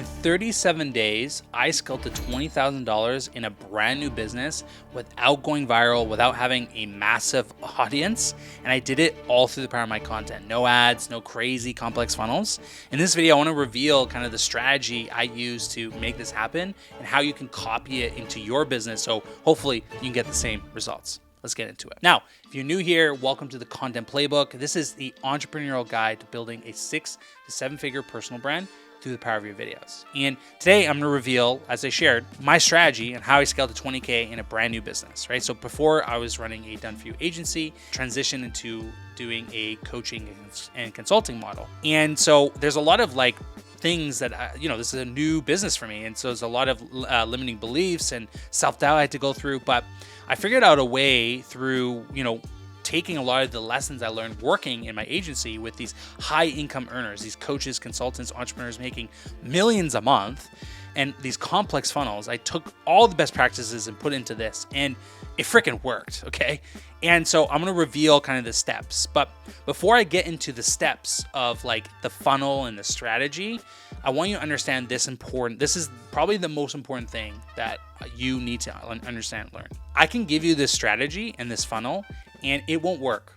37 days, I scaled to $20,000 in a brand new business without going viral, without having a massive audience. And I did it all through the power of my content. No ads, no crazy complex funnels. In this video, I want to reveal kind of the strategy I use to make this happen and how you can copy it into your business. So hopefully you can get the same results. Let's get into it. Now, if you're new here, welcome to the Content Playbook. This is the entrepreneurial guide to building a 6 to 7 figure personal brand through the power of your videos. And today I'm going to reveal, as I shared, my strategy and how I scaled to 20K in a brand new business, right? So before I was running a done for you agency, transitioned into doing a coaching and consulting model. And so there's a lot of things that, this is a new business for me. And so there's a lot of limiting beliefs and self-doubt I had to go through, but I figured out a way through, taking a lot of the lessons I learned working in my agency with these high income earners, these coaches, consultants, entrepreneurs making millions a month, and these complex funnels. I took all the best practices and put into this, and it freaking worked, okay? And so I'm gonna reveal kind of the steps. But before I get into the steps of the funnel and the strategy, I want you to understand this is probably the most important thing that you need to understand and learn. I can give you this strategy and this funnel, and it won't work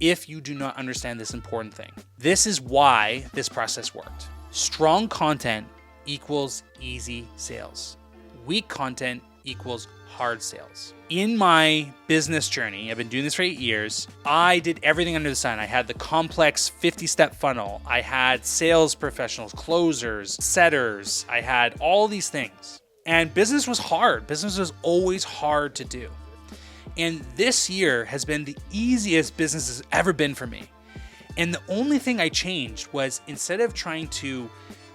if you do not understand this important thing. This is why this process worked. Strong content equals easy sales. Weak content equals hard sales. In my business journey, I've been doing this for 8 years. I did everything under the sun. I had the complex 50-step funnel. I had sales professionals, closers, setters. I had all these things. And business was hard. Business was always hard to do. And this year has been the easiest business has ever been for me. And the only thing I changed was, instead of trying to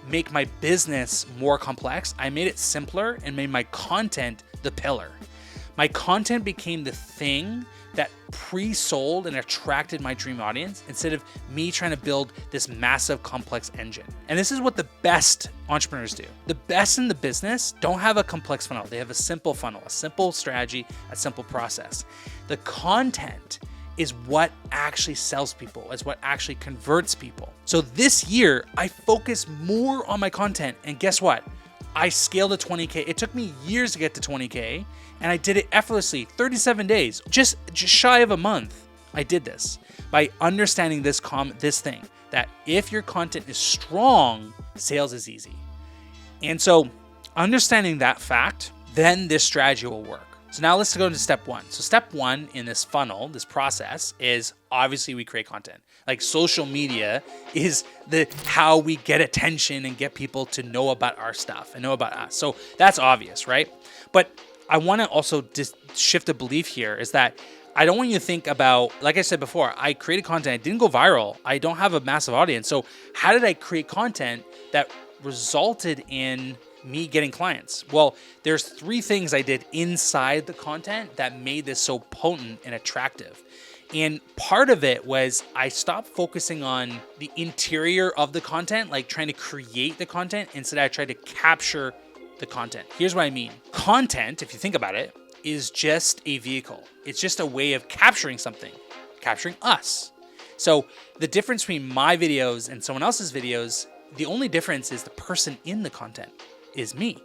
make my business more complex, I made it simpler and made my content the pillar. My content became the thing that pre-sold and attracted my dream audience, instead of me trying to build this massive complex engine. And this is what the best entrepreneurs do. The best in the business don't have a complex funnel. They have a simple funnel, a simple strategy, a simple process. The content is what actually sells people, is what actually converts people. So this year, I focused more on my content, and guess what? I scaled to 20K. It took me years to get to 20K, and I did it effortlessly, 37 days, just shy of a month. I did this by understanding this thing, that if your content is strong, sales is easy. And so understanding that fact, then this strategy will work. So now let's go into step one. So step one in this funnel, this process, is obviously we create content. Social media is how we get attention and get people to know about our stuff and know about us. So that's obvious, right? But I want to also just shift a belief here, is that I don't want you to think about, like I said before, I created content, I didn't go viral, I don't have a massive audience. So how did I create content that resulted in me getting clients? Well, there's 3 things I did inside the content that made this so potent and attractive. And part of it was I stopped focusing on the interior of the content, trying to create the content. Instead, I tried to capture the content. Here's what I mean. Content, if you think about it, is just a vehicle. It's just a way of capturing something, capturing us. So the difference between my videos and someone else's videos, the only difference is the person in the content is me.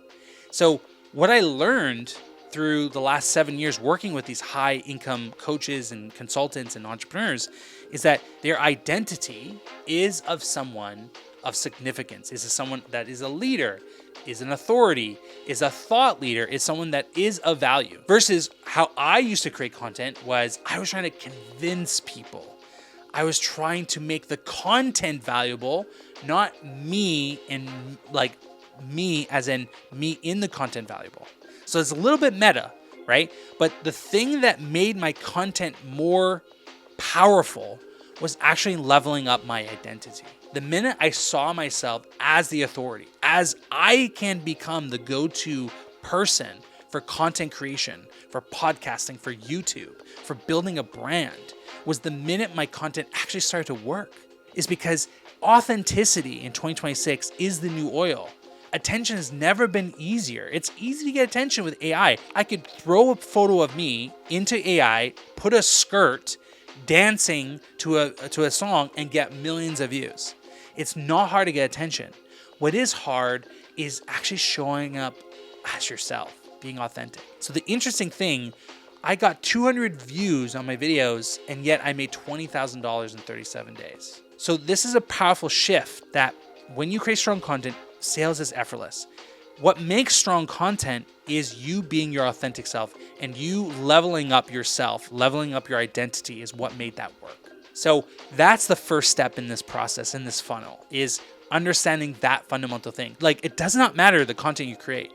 So what I learned through the last 7 years working with these high income coaches and consultants and entrepreneurs is that their identity is of someone of significance, is someone that is a leader, is an authority, is a thought leader, is someone that is of value. Versus how I used to create content was I was trying to convince people. I was trying to make the content valuable, not me and me as in me in the content valuable. So it's a little bit meta, right? But the thing that made my content more powerful was actually leveling up my identity. The minute I saw myself as the authority, as I can become the go-to person for content creation, for podcasting, for YouTube, for building a brand, was the minute my content actually started to work. Is because authenticity in 2026 is the new oil. Attention has never been easier. It's easy to get attention with AI. I could throw a photo of me into AI, put a skirt, dancing to a song, and get millions of views. It's not hard to get attention. What is hard is actually showing up as yourself, being authentic. So the interesting thing, I got 200 views on my videos, and yet I made $20,000 in 37 days. So this is a powerful shift that when you create strong content, sales is effortless. What makes strong content is you being your authentic self and you leveling up yourself, leveling up your identity is what made that work. So that's the first step in this process, in this funnel, is understanding that fundamental thing. Like, it does not matter the content you create.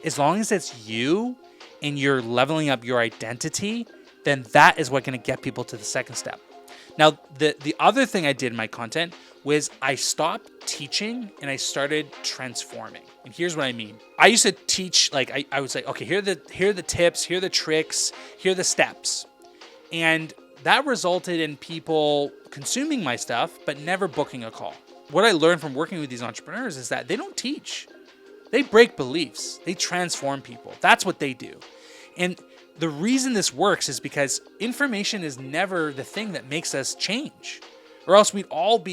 As long as it's you and you're leveling up your identity, then that is what's going to get people to the second step. Now, the other thing I did in my content was I stopped teaching and I started transforming. And here's what I mean. I used to teach, like I would say, okay, here are the tips, here are the tricks, here are the steps. And that resulted in people consuming my stuff, but never booking a call. What I learned from working with these entrepreneurs is that they don't teach. They break beliefs. They transform people. That's what they do. And the reason this works is because information is never the thing that makes us change, or else we'd all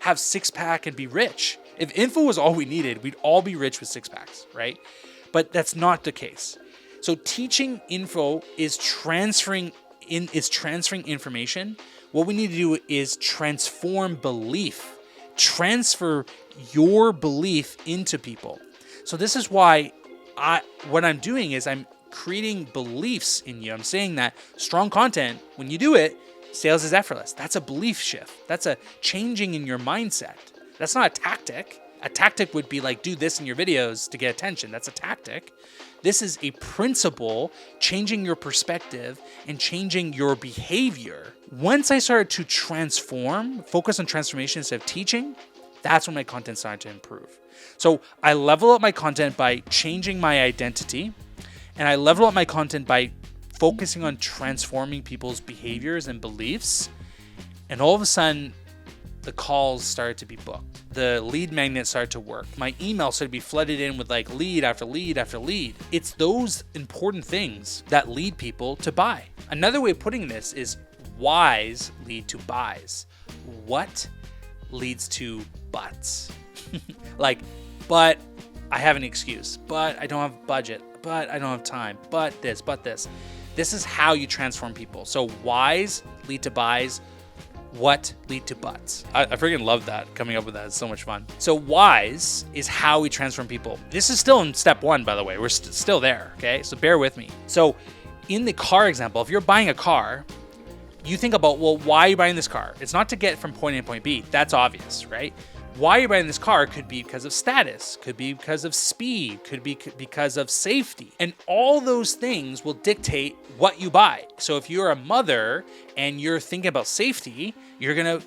have six-pack and be rich. If info was all we needed, we'd all be rich with six-packs, right? But that's not the case. So teaching info is transferring information. What we need to do is transform belief. Transfer your belief into people. So this is why what I'm doing is I'm creating beliefs in you. I'm saying that strong content, when you do it, sales is effortless. That's a belief shift. That's a changing in your mindset. That's not a tactic. A tactic would be like, do this in your videos to get attention. That's a tactic. This is a principle, changing your perspective and changing your behavior. Once I started to transform, focus on transformation instead of teaching, that's when my content started to improve. So I level up my content by changing my identity, and I level up my content by focusing on transforming people's behaviors and beliefs. And all of a sudden, the calls started to be booked. The lead magnet started to work. My email started to be flooded in with like lead after lead after lead. It's those important things that lead people to buy. Another way of putting this is whys lead to buys. What leads to buts? Like, but I have an excuse, but I don't have budget, but I don't have time, but this, but this. This is how you transform people. So whys lead to buys. What lead to buts? I freaking love that. Coming up with that is so much fun. So whys is how we transform people. This is still in step one, by the way. We're still there, okay? So bear with me. So in the car example, if you're buying a car, you think about, well, why are you buying this car? It's not to get from point A to point B. That's obvious, right? Why you're buying this car could be because of status, could be because of speed, could be because of safety. And all those things will dictate what you buy. So if you're a mother and you're thinking about safety, you're gonna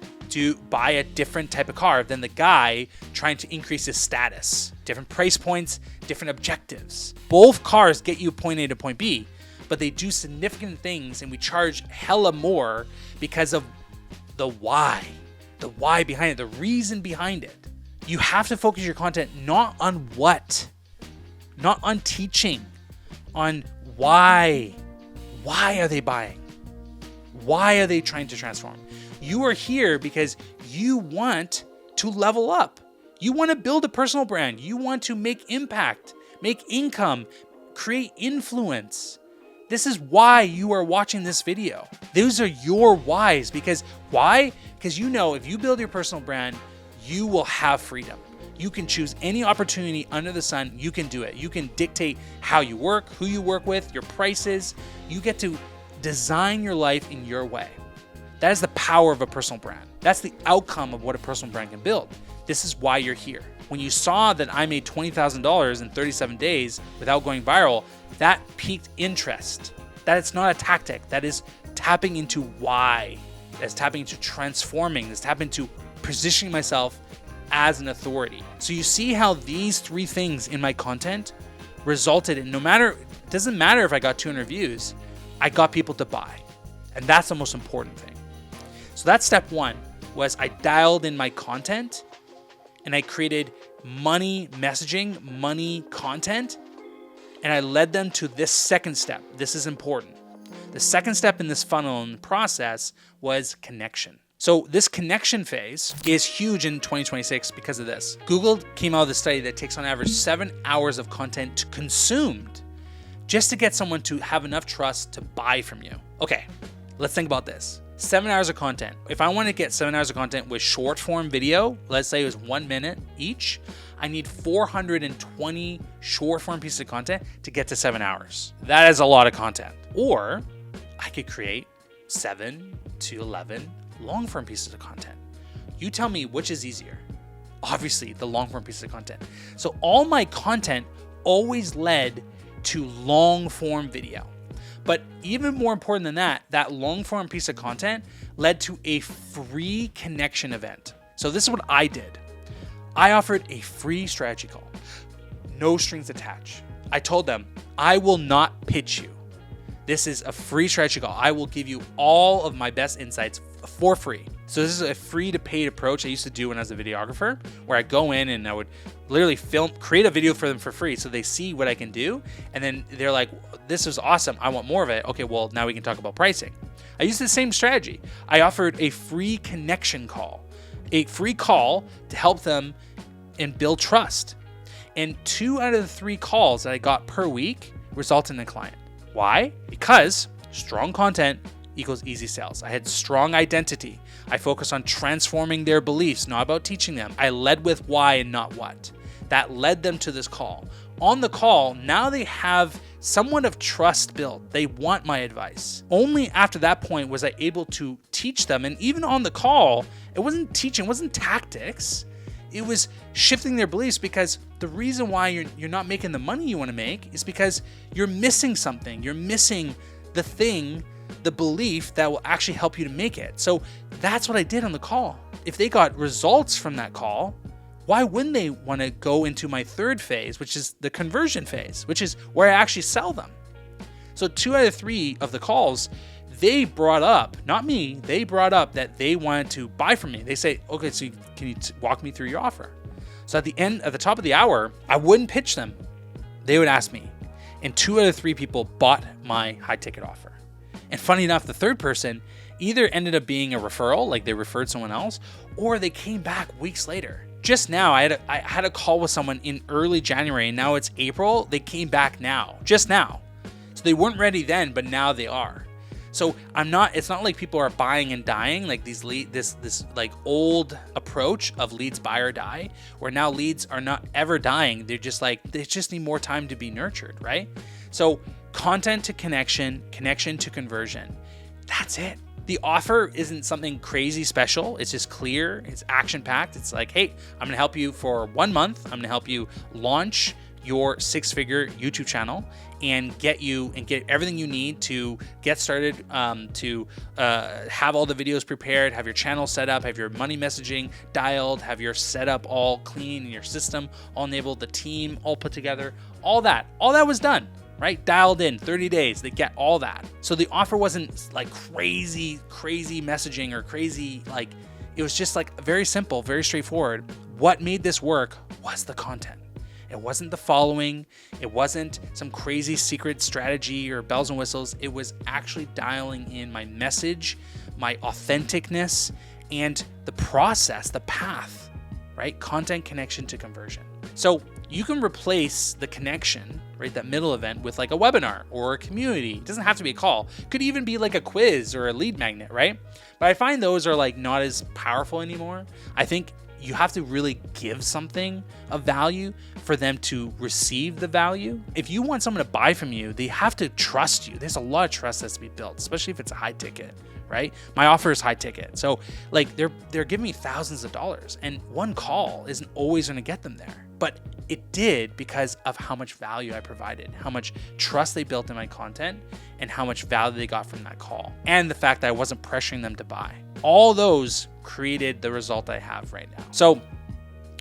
buy a different type of car than the guy trying to increase his status. Different price points, different objectives. Both cars get you point A to point B, but they do significant things and we charge hella more because of the why. The why behind it, the reason behind it. You have to focus your content not on what, not on teaching, on why. Why are they buying? Why are they trying to transform? You are here because you want to level up. You want to build a personal brand. You want to make impact, make income, create influence. This is why you are watching this video. Those are your whys. Because why? Because you know if you build your personal brand, you will have freedom. You can choose any opportunity under the sun. You can do it. You can dictate how you work, who you work with, your prices. You get to design your life in your way. That is the power of a personal brand. That's the outcome of what a personal brand can build. This is why you're here. When you saw that I made $20,000 in 37 days without going viral, that piqued interest. That it's not a tactic. That is tapping into why. That's tapping into transforming. That's tapping into positioning myself as an authority. So you see how these three things in my content resulted in it doesn't matter if I got 200 views, I got people to buy. And that's the most important thing. So that's step one, was I dialed in my content and I created money messaging, money content, and I led them to this second step. This is important. The second step in this funnel and process was connection. So this connection phase is huge in 2026 because of this. Google came out with a study that takes on average 7 hours of content consumed just to get someone to have enough trust to buy from you. Okay, let's think about this. 7 hours of content. If I want to get 7 hours of content with short form video, let's say it was 1 minute each, I need 420 short form pieces of content to get to 7 hours. That is a lot of content. Or I could create 7 to 11 long form pieces of content. You tell me which is easier. Obviously, the long form pieces of content. So all my content always led to long form video. But even more important than that, that long form piece of content led to a free connection event. So this is what I did. I offered a free strategy call, no strings attached. I told them, I will not pitch you. This is a free strategy call. I will give you all of my best insights for free. So this is a free to paid approach I used to do when I was a videographer, where I go in and I would literally create a video for them for free so they see what I can do. And then they're like, this is awesome. I want more of it. Okay, well, now we can talk about pricing. I used the same strategy. I offered a free connection call, a free call to help them and build trust. And 2 out of the 3 calls that I got per week resulted in a client. Why? Because strong content equals easy sales. I had strong identity. I focused on transforming their beliefs, not about teaching them. I led with why and not what. That led them to this call. On the call, now they have somewhat of trust built. They want my advice. Only after that point was I able to teach them. And even on the call, it wasn't teaching, it wasn't tactics. It was shifting their beliefs, because the reason why you're not making the money you want to make is because you're missing something. You're missing the thing, the belief that will actually help you to make it. So that's what I did on the call. If they got results from that call, why wouldn't they want to go into my third phase, which is the conversion phase, which is where I actually sell them? So 2 out of 3 of the calls, they brought up, not me, they brought up that they wanted to buy from me. They say, okay, so can you walk me through your offer? So at the top of the hour, I wouldn't pitch them. They would ask me. And 2 out of 3 people bought my high ticket offer. And funny enough, the third person either ended up being a referral, like they referred someone else, or they came back weeks later. Just now, I had a call with someone in early January, and now it's April. They came back now, just now. So they weren't ready then, but now they are. So it's not like people are buying and dying, like this like old approach of leads buy or die, where now leads are not ever dying. They're just like, they just need more time to be nurtured, right? So content to connection, connection to conversion. That's it. The offer isn't something crazy special. It's just clear. It's action packed. It's like, hey, I'm going to help you for 1 month. I'm going to help you launch your 6-figure YouTube channel and get everything you need to get started, to have all the videos prepared, have your channel set up, have your money messaging dialed, have your setup all clean in your system, all enabled, the team all put together, all that was done, right? Dialed in 30 days, they get all that. So the offer wasn't like crazy messaging or crazy, like it was just like very simple, very straightforward. What made this work was the content. It wasn't the following. It wasn't some crazy secret strategy or bells and whistles. It was actually dialing in my message, my authenticness, and the process, the path, right? Content, connection to conversion. So you can replace the connection, right? That middle event with like a webinar or a community. It doesn't have to be a call. It could even be like a quiz or a lead magnet, right? But I find those are like not as powerful anymore. I think you have to really give something of value for them to receive the value. If you want someone to buy from you, they have to trust you. There's a lot of trust that's to be built, especially if it's a high ticket, right? My offer is high ticket. So like they're giving me thousands of dollars, and one call isn't always going to get them there. But it did because of how much value I provided, how much trust they built in my content, and how much value they got from that call. And the fact that I wasn't pressuring them to buy. All those created the result I have right now. So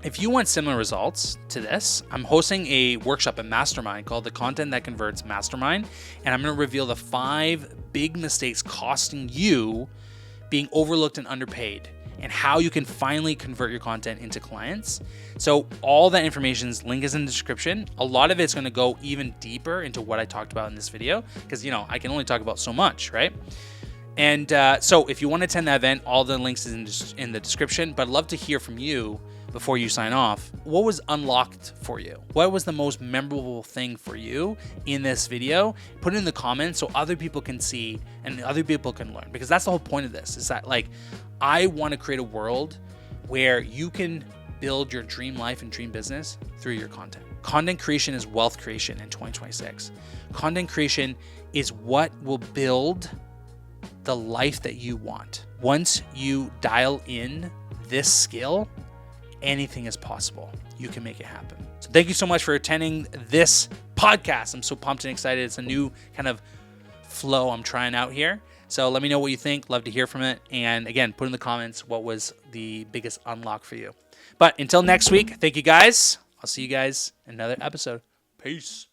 if you want similar results to this, I'm hosting a workshop, a mastermind called the Content That Converts Mastermind. And I'm going to reveal the 5 big mistakes costing you being overlooked and underpaid, and how you can finally convert your content into clients. So all that information's link is in the description. A lot of it's going to go even deeper into what I talked about in this video, because I can only talk about so much, right? And so if you want to attend that event, all the links is in the description. But I'd love to hear from you before you sign off. What was unlocked for you? What was the most memorable thing for you in this video? Put it in the comments so other people can see and other people can learn. Because that's the whole point of this, is that like, I want to create a world where you can build your dream life and dream business through your content. Content creation is wealth creation in 2026. Content creation is what will build the life that you want. Once you dial in this skill, anything is possible. You can make it happen. So thank you so much for attending this podcast. I'm so pumped and excited. It's a new kind of flow I'm trying out here. So let me know what you think. Love to hear from it. And again, put in the comments what was the biggest unlock for you. But until next week, thank you guys. I'll see you guys in another episode. Peace.